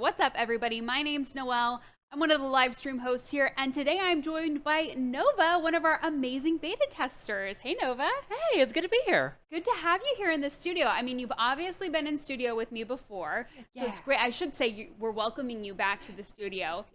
What's up, everybody? My name's Noelle. I'm one of the live stream hosts here, and today I'm joined by Nova, one of our amazing beta testers. Hey, Nova. Hey, it's good to be here. Good to have you here in the studio. I mean, you've obviously been in studio with me before, so it's great. I should say we're welcoming you back to the studio.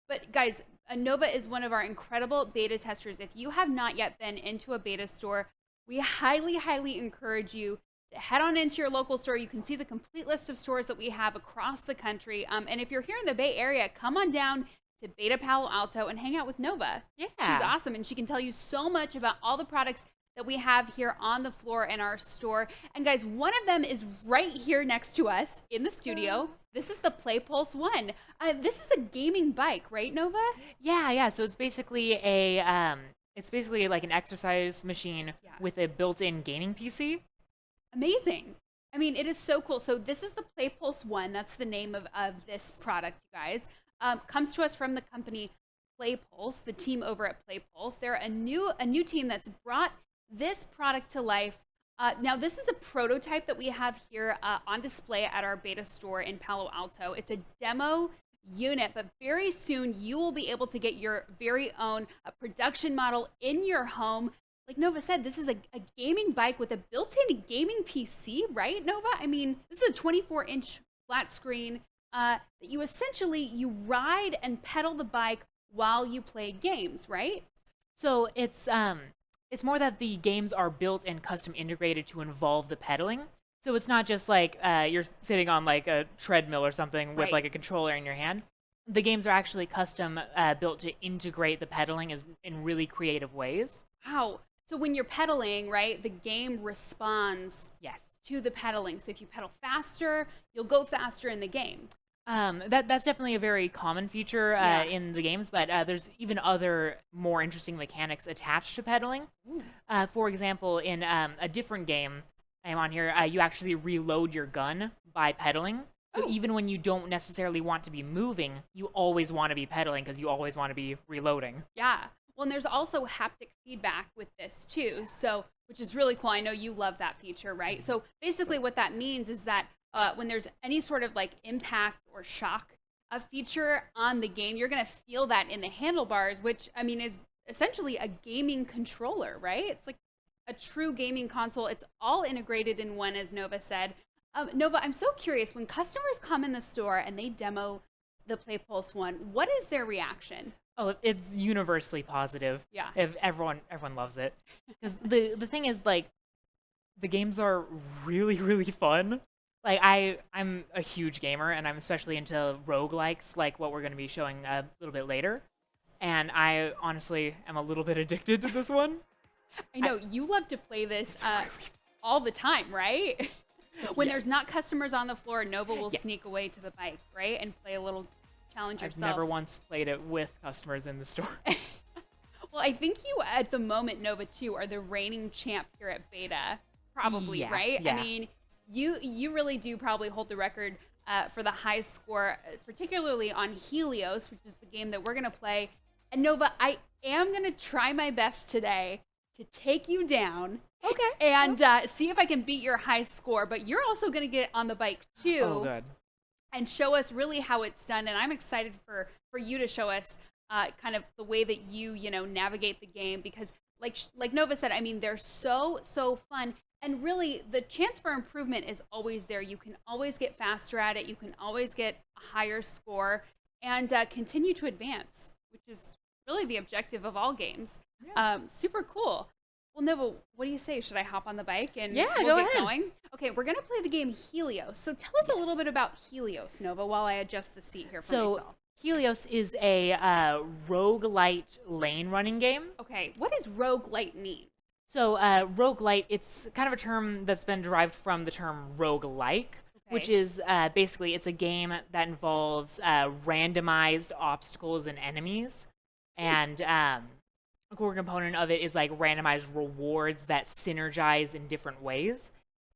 But guys, Nova is one of our incredible beta testers. If you have not yet been into a beta store, we highly encourage you to head on into your local store. You can see the complete list of stores that we have across the country. And if you're here in the Bay Area, come on down to Beta Palo Alto and hang out with Nova. Yeah. She's awesome, and she can tell you so much about all the products that we have here on the floor in our store. And guys, one of them is right here next to us in the studio. This is the PlayPulse ONE. This is a gaming bike, right, Nova? Yeah. So it's basically like an exercise machine with a built-in gaming PC. Amazing. I mean, it is so cool. So this is the PlayPulse ONE. That's the name of this product, you guys. Comes to us from the company PlayPulse, the team over at PlayPulse. They're a new team that's brought this product to life. Now, this is a prototype that we have here on display at our beta store in Palo Alto. It's a demo unit, but very soon you will be able to get your very own production model in your home. Like Nova said, this is a gaming bike with a built-in gaming PC, right, Nova? I mean, this is a 24-inch flat screen that you ride and pedal the bike while you play games, right? So it's more that the games are built and custom integrated to involve the pedaling. So it's not just like you're sitting on like a treadmill or something with like a controller in your hand. The games are actually custom built to integrate the pedaling in really creative ways. Wow. So when you're pedaling, right, the game responds to the pedaling. So if you pedal faster, you'll go faster in the game. That's definitely a very common feature in the games, but there's even other more interesting mechanics attached to pedaling. For example, in a different game I'm on here, you actually reload your gun by pedaling. So even when you don't necessarily want to be moving, you always want to be pedaling because you always want to be reloading. Yeah. Well, and there's also haptic feedback with this too, so which is really cool. I know you love that feature, right? So basically what that means is that when there's any sort of like impact or shock a feature on the game, you're going to feel that in the handlebars, which I mean is essentially a gaming controller, right? It's like a true gaming console. It's all integrated in one, as Nova said. Nova, I'm so curious, when customers come in the store and they demo the PlayPulse ONE, what is their reaction? Oh, it's universally positive. Yeah. If everyone loves it. Because the thing is, like, the games are really fun. Like, I'm a huge gamer, and I'm especially into roguelikes, like what we're going to be showing a little bit later. And I honestly am a little bit addicted to this one. I know, you love to play this all the time, right? When there's not customers on the floor, Nova will sneak away to the bike, right? And play a little challenge yourself. I've never once played it with customers in the store. Well, I think you, at the moment, Nova, too, are the reigning champ here at Beta, probably, right? Yeah. I mean, you really do probably hold the record for the high score, particularly on Helios, which is the game that we're going to play. And Nova, I am going to try my best today to take you down. Okay. And see if I can beat your high score. But you're also going to get on the bike, too. Oh, good. And show us really how it's done. And I'm excited for you to show us kind of the way that you navigate the game, because like Nova said, I mean, they're so fun. And really, the chance for improvement is always there. You can always get faster at it. You can always get a higher score and continue to advance, which is really the objective of all games. Yeah. Super cool. Well, Nova, what do you say? Should I hop on the bike and go get ahead. going? Okay, we're going to play the game Helios. So tell us a little bit about Helios, Nova, while I adjust the seat here for myself. Helios is a roguelite lane running game. Okay, what does roguelite mean? So roguelite, it's kind of a term that's been derived from the term roguelike, which is basically it's a game that involves randomized obstacles and enemies. And a core component of it is like randomized rewards that synergize in different ways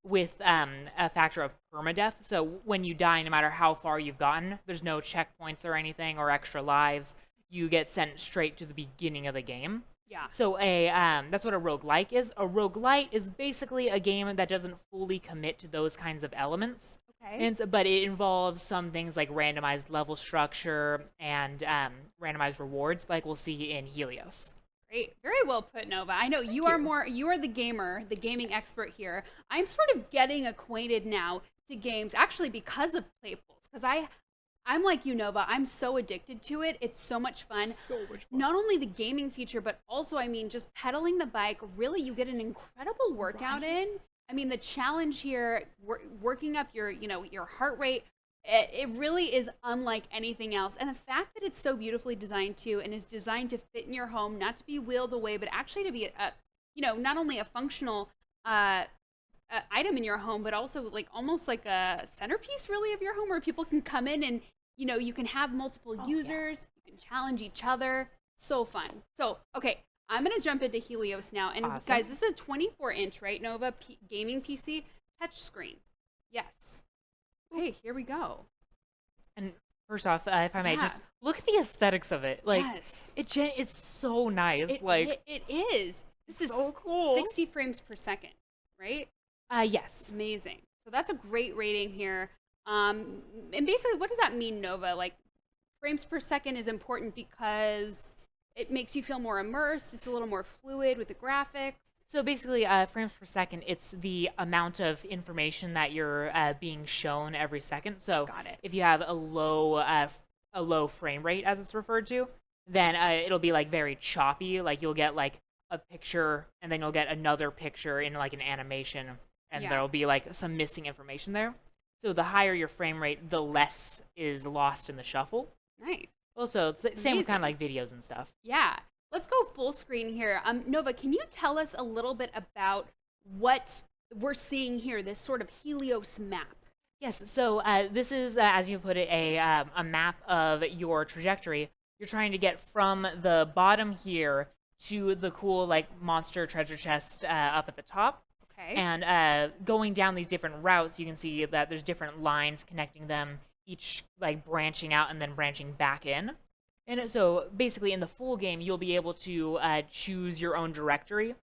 with a factor of permadeath. So when you die, no matter how far you've gotten, there's no checkpoints or anything or extra lives. You get sent straight to the beginning of the game. Yeah. So that's what a roguelike is. A roguelite is basically a game that doesn't fully commit to those kinds of elements. Okay. And so, but it involves some things like randomized level structure and randomized rewards, like we'll see in Helios. Great. Very well put, Nova. I know you are you are the gamer, the gaming expert here. I'm sort of getting acquainted now to games actually because of PlayPulse. Because I'm like you, Nova. I'm so addicted to it. It's so much fun. So much fun. Not only the gaming feature, but also, I mean, just pedaling the bike. Really, you get an incredible workout in. I mean, the challenge here, working up your, your heart rate, it really is unlike anything else. And the fact that it's so beautifully designed too, and is designed to fit in your home, not to be wheeled away, but actually to be not only a functional item in your home, but also like almost like a centerpiece really of your home, where people can come in and you can have multiple users, you can challenge each other. So fun. So okay, I'm gonna jump into Helios now, and guys, this is a 24-inch, right, Nova, gaming PC touchscreen. Yes. Okay, here we go. And first off, if I may, just look at the aesthetics of it. Like, yes. It's so nice. It is. This is so cool. 60 frames per second, right? Yes. Amazing. So that's a great rating here. And basically, what does that mean, Nova? Like, frames per second is important because it makes you feel more immersed. It's a little more fluid with the graphics. So basically, frames per second, it's the amount of information that you're being shown every second. So Got it. if you have a low frame rate, as it's referred to, then it'll be like very choppy. Like you'll get like a picture, and then you'll get another picture in like an animation, and there'll be like some missing information there. So the higher your frame rate, the less is lost in the shuffle. Nice. Also, it's the same with kind of like videos and stuff. Yeah. Let's go full screen here. Nova, can you tell us a little bit about what we're seeing here, this sort of Helios map? Yes, so this is, as you put it, a map of your trajectory. You're trying to get from the bottom here to the cool, like, monster treasure chest up at the top. Okay. And going down these different routes, you can see that there's different lines connecting them, each, like, branching out and then branching back in. And so basically in the full game, you'll be able to choose your own directory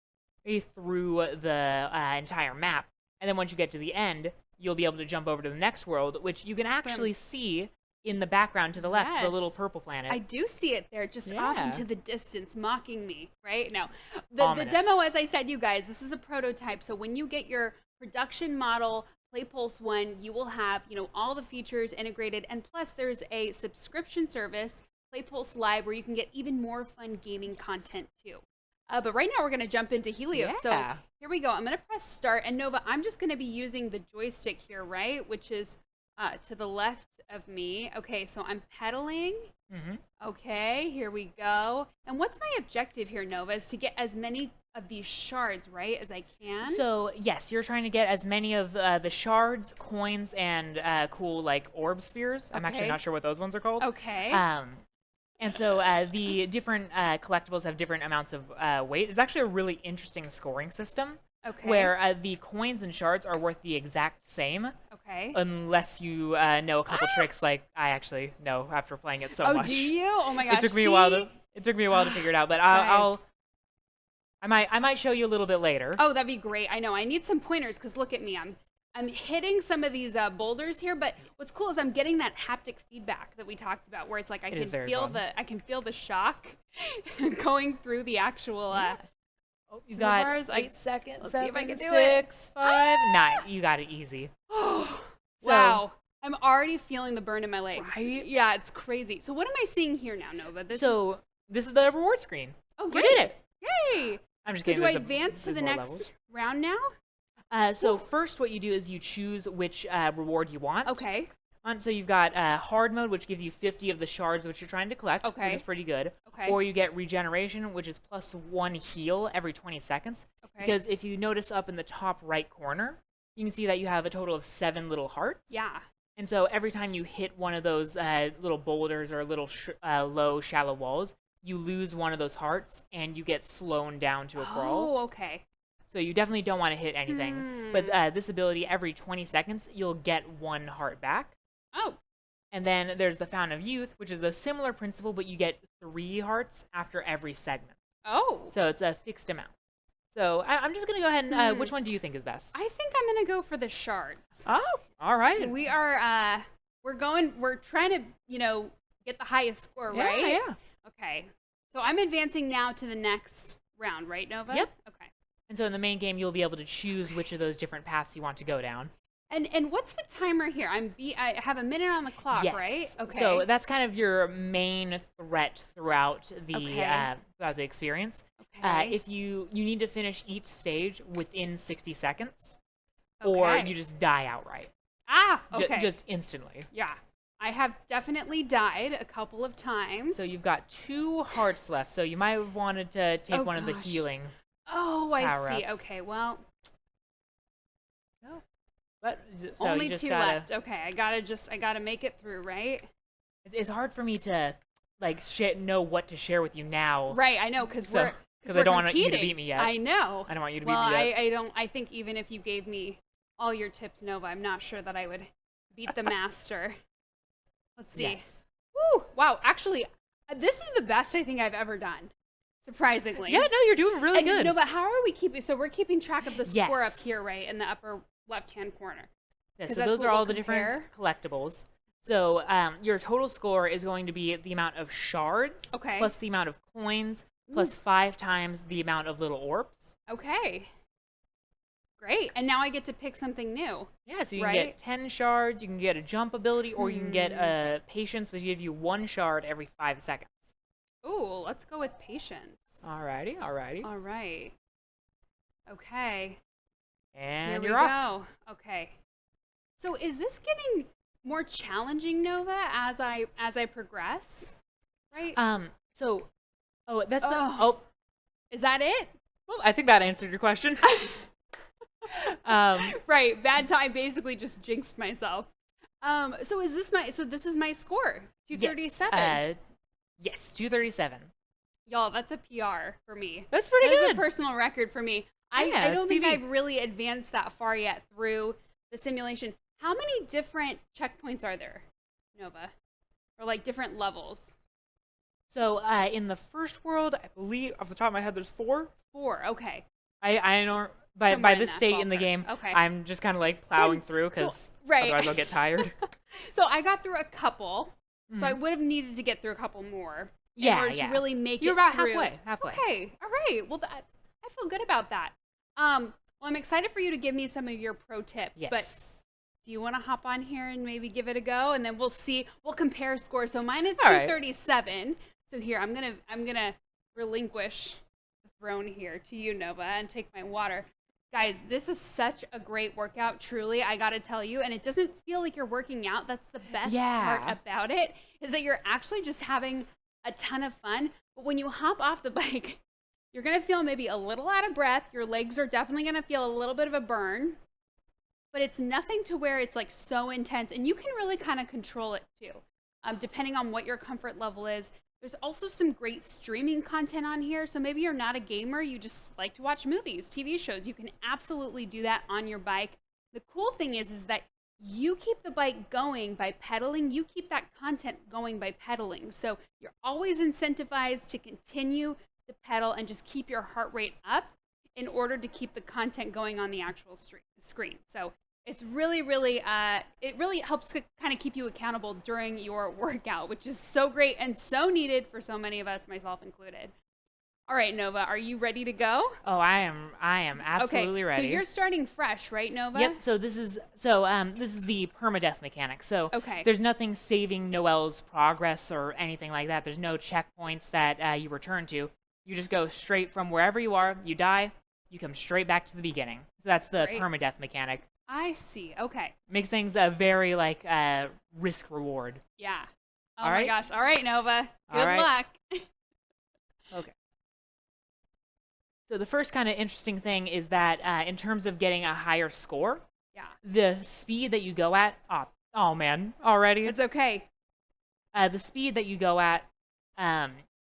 through the entire map. And then once you get to the end, you'll be able to jump over to the next world, which you can actually see in the background to the left, the little purple planet. I do see it there, just off into the distance, mocking me, right? Now, the demo, as I said, you guys, this is a prototype. So when you get your production model, PlayPulse ONE, you will have, all the features integrated. And plus, there's a subscription service, PlayPulse Live, where you can get even more fun gaming content too. But right now we're going to jump into Helios. So here we go. I'm going to press start. And Nova, I'm just going to be using the joystick here, right? Which is to the left of me. Okay, so I'm pedaling. Okay, here we go. And what's my objective here, Nova, is to get as many of these shards, right, as I can? So, yes, you're trying to get as many of the shards, coins, and cool, like, orb spheres. I'm actually not sure what those ones are called. Okay. And so the different collectibles have different amounts of weight. It's actually a really interesting scoring system. Okay. Where the coins and shards are worth the exact same. Okay. Unless you know a couple tricks, like I actually know after playing it so much. Oh, do you? Oh my gosh. It took me a while to figure it out, but I might show you a little bit later. Oh, that'd be great. I know. I need some pointers because look at me. I'm hitting some of these boulders here, but what's cool is I'm getting that haptic feedback that we talked about, where it's like I can feel the shock going through the actual. Oh, you got bars. 8 seconds. Let's 7, see if I can do 6, 5, 9. You got it easy. Wow. I'm already feeling the burn in my legs. Right? Yeah, it's crazy. So what am I seeing here now, Nova? This is the reward screen. Oh, great. You did it. Yay. I'm just so kidding. do I advance to the next round now? So first what you do is you choose which reward you want. Okay. So you've got hard mode, which gives you 50 of the shards which you're trying to collect, which is pretty good. Okay. Or you get regeneration, which is +1 heal every 20 seconds. Okay. Because if you notice up in the top right corner, you can see that you have a total of 7 little hearts. Yeah. And so every time you hit one of those little boulders or little low, shallow walls, you lose one of those hearts and you get slowed down to a crawl. Oh, okay. So you definitely don't want to hit anything. But this ability, every 20 seconds, you'll get 1 heart back. Oh. And then there's the Fountain of Youth, which is a similar principle, but you get 3 hearts after every segment. Oh. So it's a fixed amount. So I'm just gonna go ahead and which one do you think is best? I think I'm gonna go for the shards. Oh, all right. We are we're trying to, get the highest score, right? Yeah. Okay. So I'm advancing now to the next round, right, Nova? Yep. Okay. And so in the main game, you'll be able to choose which of those different paths you want to go down. And what's the timer here? I have a minute on the clock, Yes. right? Okay. So that's kind of your main threat throughout the Okay. experience. Okay. If you need to finish each stage within 60 seconds, or Okay. you just die outright, okay. just instantly. Yeah. I have definitely died a couple of times. So you've got 2 hearts left. So you might have wanted to take Oh, one of the gosh. healing. Oh, I see. power-ups. Okay, well, No. But so only you just 2 gotta, left. Okay, I gotta make it through, right? It's hard for me to like know what to share with you now. Right, I know, because So- we're 'cause I don't want you to competing. beat me yet. I know. I don't want you to Well, beat me yet. I don't. I think even if you gave me all your tips, Nova, I'm not sure that I would beat the master. Let's see. Yes. Woo! Wow. Actually, this is the best I think I've ever done. Surprisingly. Yeah, no, you're doing really And, good. No, but how are we keeping? So we're keeping track of the score up Yes. here, right, in the upper left-hand corner. Yeah, 'Cause so that's those what are all we'll the different compare. collectibles. So your total score is going to be the amount of shards Okay. plus the amount of coins plus 5 times the amount of little orbs. Okay. Great. And now I get to pick something new. Yeah, so you can Right? get 10 shards, you can get a jump ability, or you can get a patience, which give you 1 shard every 5 seconds. Ooh, let's go with patience. Alrighty. All right. Okay. And Here we you're off. go. Okay. So is this getting more challenging, Nova, as I progress? Right? So, that's the, Oh. Is that it? well, I think that answered your question. Right. Bad time. Basically, just jinxed myself. So this is my score. 237. Yes, 237. Y'all, that's a PR for me. That's pretty That is good. a personal record for me. Yeah, I it's don't think PB. I've really advanced that far yet through the simulation. How many different checkpoints are there, Nova? Or like different levels? So, in the first world, I believe, off the top of my head, there's 4. 4. Okay. I don't, by Somewhere in this that state in the ballpark. game, Okay. I'm just kind of like plowing through so- because right. otherwise I'll get tired. So I got through a couple. So I would have needed to get through a couple more. in order to really make You're it about through. halfway. Okay. All right. Well, I feel good about that. Well, I'm excited for you to give me some of your pro tips. Yes. But do you want to hop on here and maybe give it a go, and then we'll see. We'll compare scores. So mine is All right. 237. So here, I'm gonna relinquish the throne here to you, Nova, and take my water. Guys, this is such a great workout, truly, I gotta tell you. And it doesn't feel like you're working out. That's the best part about it, is that you're actually just having a ton of fun. But when you hop off the bike, you're gonna feel maybe a little out of breath. Your legs are definitely gonna feel a little bit of a burn. But it's nothing to where it's like so intense. And you can really kind of control it too, depending on what your comfort level is. There's also some great streaming content on here. So maybe you're not a gamer, you just like to watch movies, TV shows. You can absolutely do that on your bike. The cool thing is that you keep the bike going by pedaling. You keep that content going by pedaling. So you're always incentivized to continue to pedal and just keep your heart rate up in order to keep the content going on the actual screen. So it's really, really, it really helps to kind of keep you accountable during your workout, which is so great and so needed for so many of us, myself included. All right, Nova, are you ready to go? Oh, I am absolutely ready. So you're starting fresh, right, Nova? Yep. So this is the permadeath mechanic. So Okay. there's nothing saving Noelle's progress or anything like that. There's no checkpoints that you return to. You just go straight from wherever you are. You die. You come straight back to the beginning. So that's the Great. permadeath mechanic. I see. Okay. Makes things a very like risk reward. Yeah. Oh All my right. gosh. All right, Nova. Good All right. luck. Okay. So the first kind of interesting thing is that in terms of getting a higher score, Yeah. the speed that you go at, oh man, already. It's okay. The speed that you go at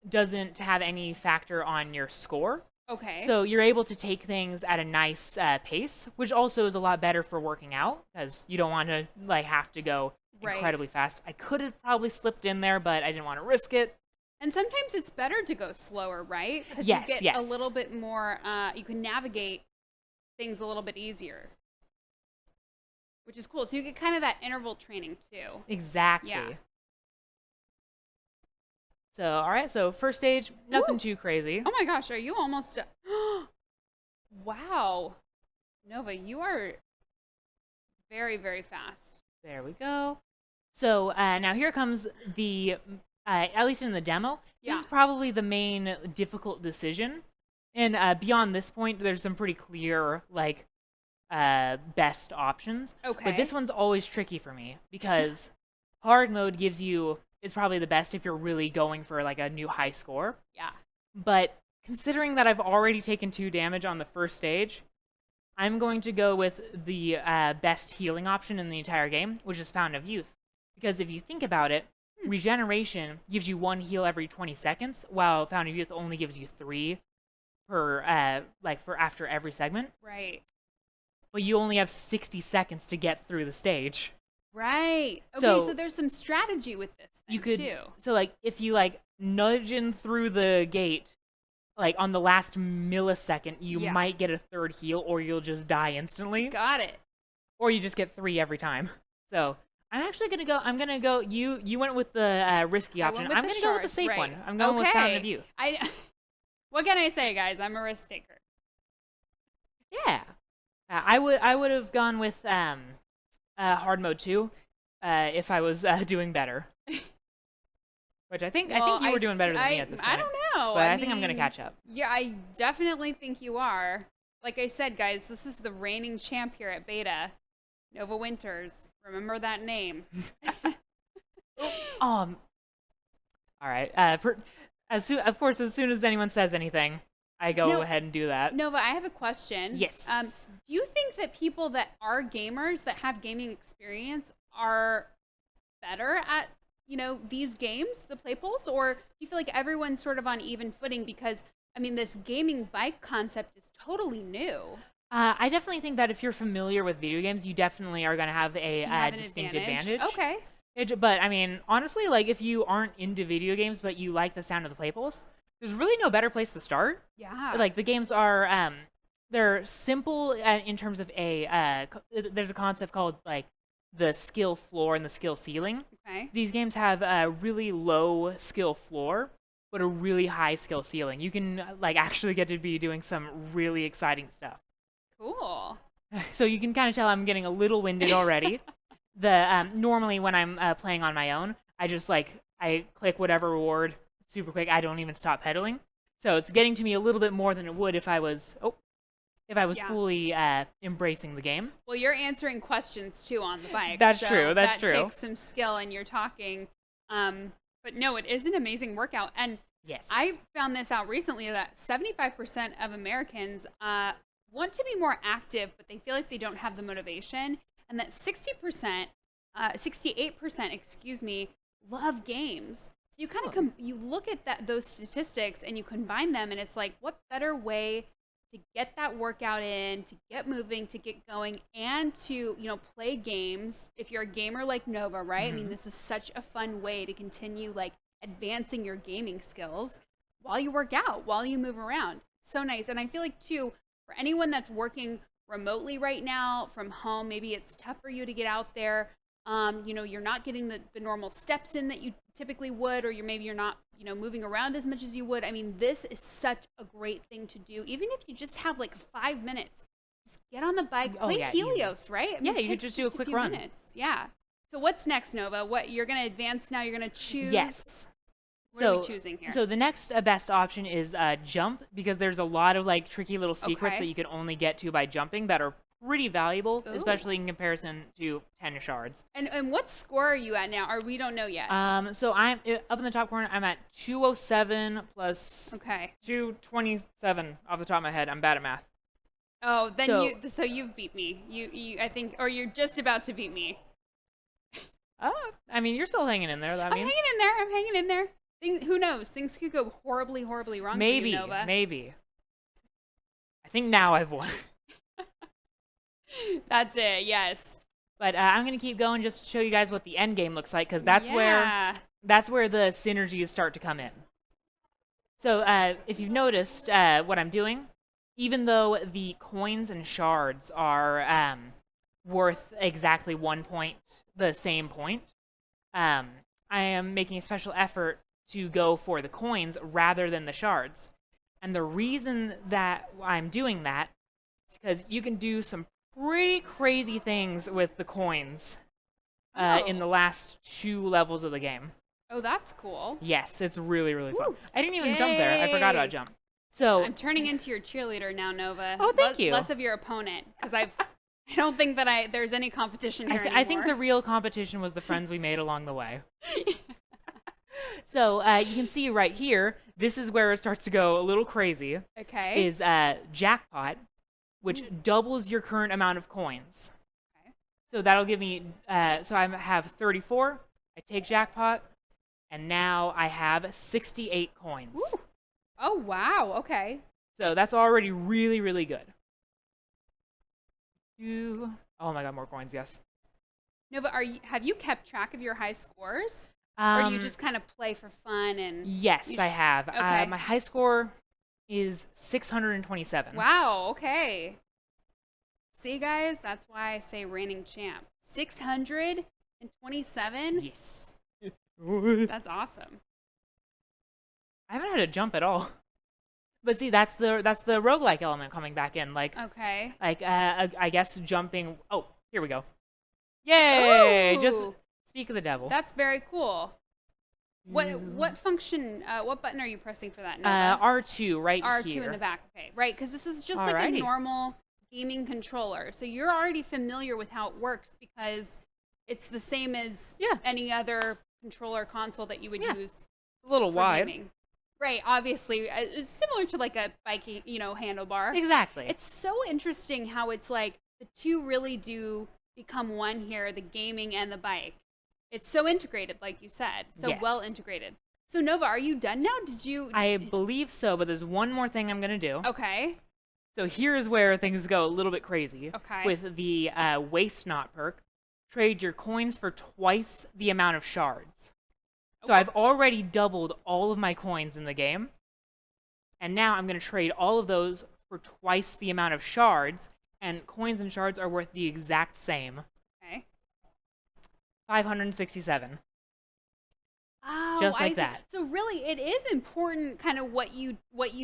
doesn't have any factor on your score. Okay. So you're able to take things at a nice pace, which also is a lot better for working out because you don't want to like have to go Right. incredibly fast. I could have probably slipped in there, but I didn't want to risk it. And sometimes it's better to go slower, right? Because Yes, you get a yes. little bit more, you can navigate things a little bit easier, which is cool. So you get kind of that interval training too. Exactly. Yeah. So, all right. So first stage, nothing Woo! too crazy. Oh my gosh, are you almost? Wow, Nova, you are very, very fast. There we go. So now here comes the, at least in the demo, this Yeah. is probably the main difficult decision. And beyond this point, there's some pretty clear, like, best options. Okay. But this one's always tricky for me because hard mode is probably the best if you're really going for, like, a new high score. Yeah. But considering that I've already taken 2 damage on the first stage, I'm going to go with the best healing option in the entire game, which is Fountain of Youth. Because if you think about it, regeneration gives you 1 heal every 20 seconds, while Fountain of Youth only gives you 3 per, for after every segment. Right. But you only have 60 seconds to get through the stage. Right. Okay, So- so there's some strategy with this then, You could, too. so like, if you like nudge in through the gate, like on the last millisecond, you Yeah. might get a 3rd heal, or you'll just die instantly. Got it. Or you just get 3 every time. So I'm actually gonna go. You went with the risky I option. went with I'm the gonna go with the shards, safe right. one. I'm going with Fountain of Youth. What can I say, guys? I'm a risk taker. Yeah, I would have gone with hard mode 2 if I was doing better. Which I think you were doing better than me at this point. I don't know. But I think I'm gonna catch up. Yeah, I definitely think you are. Like I said, guys, this is the reigning champ here at Beta, Nova Winters. Remember that name. All right. As soon as anyone says anything, I go No. ahead and do that. Nova, I have a question. Yes. Do you think that people that are gamers that have gaming experience are better at, these games, the PlayPulse, or do you feel like everyone's sort of on even footing because, I mean, this gaming bike concept is totally new. I definitely think that if you're familiar with video games, you definitely are going to have a You have an distinct advantage. Okay. But I mean, honestly, like if you aren't into video games but you like the sound of the PlayPulse, there's really no better place to start. Yeah. Like the games are, they're simple in terms of there's a concept called like the skill floor and the skill ceiling. Okay. These games have a really low skill floor, but a really high skill ceiling. You can like actually get to be doing some really exciting stuff. Cool. So you can kind of tell I'm getting a little winded already. Normally when I'm playing on my own, I click whatever reward super quick. I don't even stop pedaling. So it's getting to me a little bit more than it would if I was Yeah. fully embracing the game. Well, you're answering questions too on the bike. That's so true, that's that true. takes some skill and you're talking. But no, it is an amazing workout. And Yes. I found this out recently that 75% of Americans want to be more active, but they feel like they don't have the motivation. And that 68%, excuse me, love games. You kind of you look at those statistics and you combine them, and it's like, what better way to get that workout in, to get moving, to get going, and to play games. If you're a gamer like Nova, right? I mean, this is such a fun way to continue like advancing your gaming skills while you work out, while you move around. So nice. And I feel like too, for anyone that's working remotely right now from home, maybe it's tough for you to get out there. You're not getting the normal steps in that you typically would, or you're not, moving around as much as you would. I mean, this is such a great thing to do. Even if you just have like 5 minutes, just get on the bike, play Helios, easy. right? I mean, Yeah, it you could takes just do a a quick few run. minutes. Yeah. So what's next, Nova? What you're going to advance now? You're going to choose. Yes. What are we choosing here? So the next best option is jump, because there's a lot of like tricky little secrets Okay. that you can only get to by jumping that are pretty valuable, Ooh. especially in comparison to 10 shards. And what score are you at now? Or we don't know yet. So I'm up in the top corner. I'm at 207 plus Okay. 227 off the top of my head. I'm bad at math. Oh, then So- you've beat me. You I think, or you're just about to beat me. I mean, you're still hanging in there. That I'm means hanging in there. Who knows? Things could go horribly, horribly wrong maybe, for you, Nova. maybe. I think now I've won. That's it. Yes. But I'm gonna keep going just to show you guys what the end game looks like, because that's where the synergies start to come in. So if you've noticed what I'm doing, even though the coins and shards are worth exactly 1 point, the same point, I am making a special effort to go for the coins rather than the shards. And the reason that I'm doing that is because you can do some pretty crazy things with the coins in the last 2 levels of the game. Oh, that's cool. Yes, it's really, really fun. Woo. I didn't even jump there. I forgot about Yay. jump. So I'm turning into your cheerleader now, Nova. Oh, thank you. Less of your opponent, because I don't think that there's any competition here anymore. I think the real competition was the friends we made along the way. So you can see right here, this is where it starts to go a little crazy. Okay. Is jackpot, which doubles your current amount of coins. Okay. So that'll give me, so I have 34, I take jackpot, and now I have 68 coins. Ooh. Oh, wow. Okay. So that's already really, really good. Oh my god, more coins, yes. Nova, have you kept track of your high scores? Or do you just kind of play for fun? And Yes, I have. Okay. My high score is 627. Wow, okay. See, guys, that's why I say reigning champ. 627? Yes. That's awesome. I haven't had to jump at all. But see, that's the roguelike element coming back in. Okay. I guess jumping. Oh, here we go. Yay! Ooh. Just speak of the devil. That's very cool. What function, what button are you pressing for that, Nova? R2 right R2 here. in the back. Okay, right, because this is just like a Alrighty. normal gaming controller. So you're already familiar with how it works because it's the same as any other controller console that you would use. A little for wide. gaming. Right, obviously. It's similar to like a biking, handlebar. Exactly. It's so interesting how it's like the two really do become one here, the gaming and the bike. It's so integrated, like you said. So Yes. well integrated. So Nova, are you done now? I believe so, but there's one more thing I'm going to do. Okay. So here's where things go a little bit crazy. Okay. With the waste not perk, trade your coins for twice the amount of shards. So I've already doubled all of my coins in the game. And now I'm going to trade all of those for twice the amount of shards. And coins and shards are worth the exact same. Okay. 567. Oh, Just like I see. that. So really, it is important, kind of what you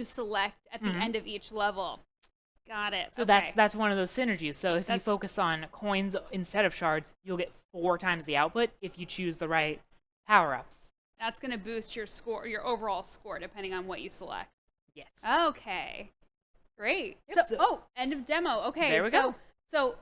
select at the end of each level. Got it. So okay. that's one of those synergies. So if you That's- focus on coins instead of shards, you'll get 4 times the output if you choose the right power-ups. That's going to boost your score, your overall score, depending on what you select. Yes. Okay. Great. Yep, So, end of demo. Okay. There we go. So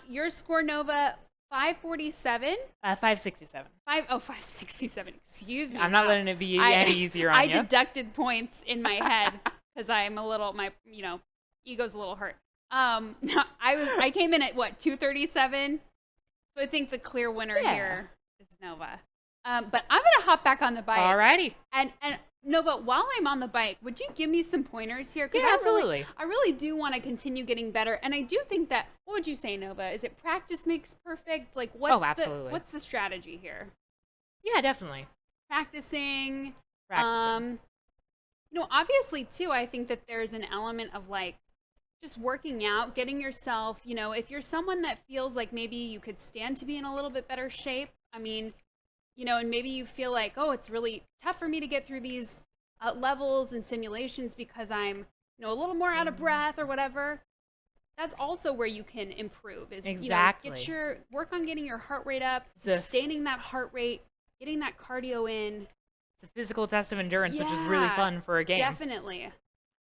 your score, Nova, 547. 567. 567. Excuse me. I'm not Wow. letting it be any easier on I you. deducted points in my head because I'm a little, my ego's a little hurt. I came in at what, 237. So I think the clear winner here is Nova. But I'm gonna hop back on the bike. Alrighty. And Nova, while I'm on the bike, would you give me some pointers here? 'Cause Yeah, absolutely. I really do want to continue getting better, and I do think that. What would you say, Nova? Is it practice makes perfect? Like, absolutely. what's the strategy here? Yeah, definitely. Practicing. Practicing. Obviously too, I think that there's an element of like just working out, getting yourself. If you're someone that feels like maybe you could stand to be in a little bit better shape. I mean. And maybe you feel like, oh, it's really tough for me to get through these levels and simulations because I'm, a little more out of breath or whatever. That's also where you can improve. Is Exactly. work on getting your heart rate up, sustaining that heart rate, getting that cardio in. It's a physical test of endurance, which is really fun for a game. Definitely.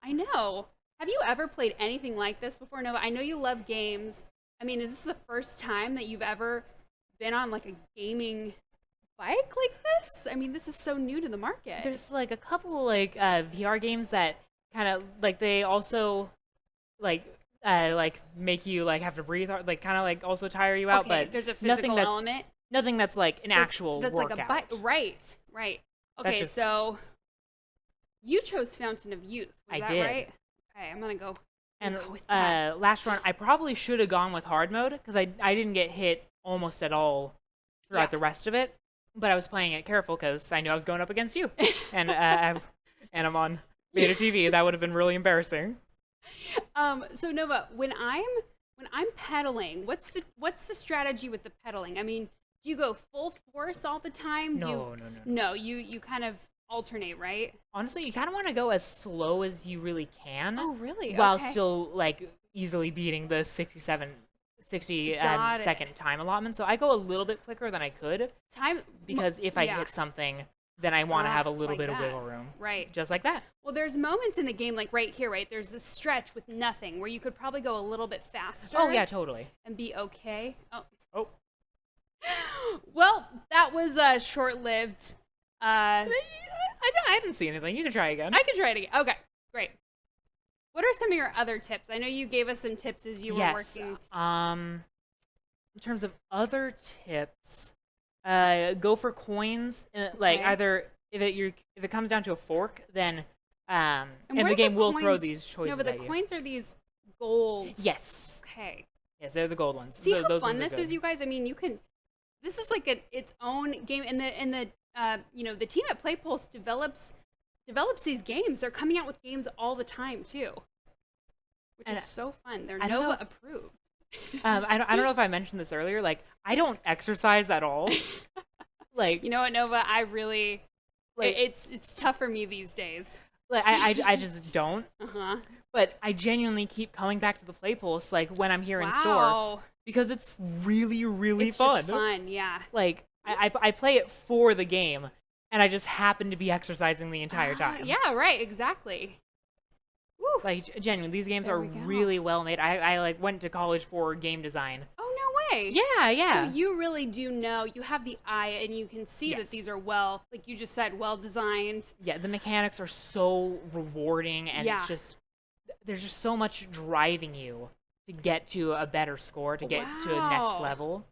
I know. Have you ever played anything like this before, Nova? I know you love games. I mean, is this the first time that you've ever been on like a gaming bike like this? I mean, this is so new to the market. There's like a couple like VR games that kind of like they also like make you like have to breathe, like kind of like also tire you out. Okay, But there's a physical element. Nothing that's like an actual that's workout. like a bike. Right. Okay, so you chose Fountain of Youth. Was I that did. right? Okay, I'm gonna go. And with that. last run, I probably should have gone with hard mode because I didn't get hit almost at all throughout the rest of it. But I was playing it careful because I knew I was going up against you. And and I'm on beta TV. That would have been really embarrassing. So Nova, when I'm pedaling, what's the strategy with the pedaling? I mean, do you go full force all the time? No. No, you kind of alternate, right? Honestly, you kind of want to go as slow as you really can. Oh, really? While Okay. still like easily beating the 60 Got it. second time allotment. So I go a little bit quicker than I could Time because if I yeah. hit something, then I want to have a little like bit of that. wiggle room. Right. Just like that. Well, there's moments in the game, like right here, right? There's this stretch with nothing where you could probably go a little bit faster. Oh, yeah, totally. And be okay. Oh. Oh. Well, that was short-lived. I didn't see anything. You can try again. I can try it again. Okay, great. What are some of your other tips? I know you gave us some tips as you were working. In terms of other tips, go for coins. Like either if it comes down to a fork, then and the game will throw these choices. No, but the at you. coins are these gold. Yes. Okay. Yes, they're the gold ones. See how those fun ones are this is, good. you guys. I mean, you can. This is like its own game, and the the team at PlayPulse develops these games. They're coming out with games all the time too, which is so fun. They're Nova approved. I don't know if I mentioned this earlier. Like, I don't exercise at all. Like, you know what, Nova? I really like it's tough for me these days. Like, I just don't. But I genuinely keep coming back to the PlayPulse like when I'm here in store because it's really really fun. It's just fun, yeah. Like I play it for the game, and I just happen to be exercising the entire time. Yeah, right, exactly. Woo. Like, genuinely, these games There are we go. really well made. I like went to college for game design. Oh, no way. Yeah. So you really do know, you have the eye, and you can see that these are well, like you just said, well designed. Yeah, the mechanics are so rewarding, and it's just there's just so much driving you to get to a better score, to get to a next level.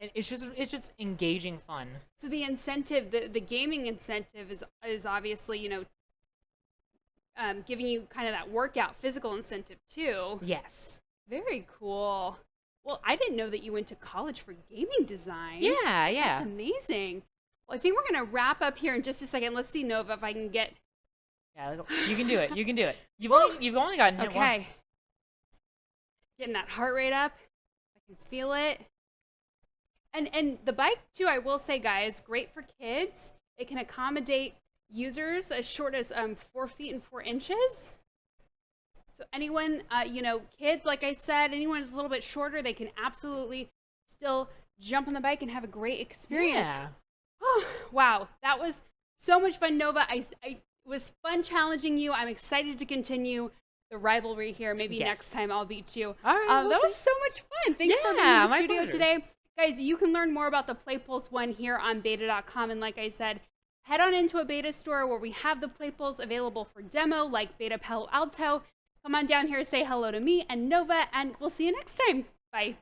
And it's just engaging fun. So the incentive, the gaming incentive is obviously, giving you kind of that workout physical incentive too. Yes. Very cool. Well, I didn't know that you went to college for gaming design. Yeah. That's amazing. Well, I think we're going to wrap up here in just a second. Let's see, Nova, if I can get... Yeah, you can do it. You can do it. You've only gotten hit once. Getting that heart rate up. I can feel it. And the bike, too, I will say, guys, great for kids. It can accommodate users as short as 4 feet and 4 inches. So anyone, kids, like I said, anyone who's a little bit shorter, they can absolutely still jump on the bike and have a great experience. Yeah. Oh, wow. That was so much fun, Nova. It was fun challenging you. I'm excited to continue the rivalry here. Maybe next time I'll beat you. All right, that was so much fun. Thanks for being in the studio today. Guys, you can learn more about the PlayPulse ONE here on beta.com. And like I said, head on into a beta store where we have the PlayPulse available for demo, like Beta Palo Alto. Come on down here, say hello to me and Nova, and we'll see you next time. Bye.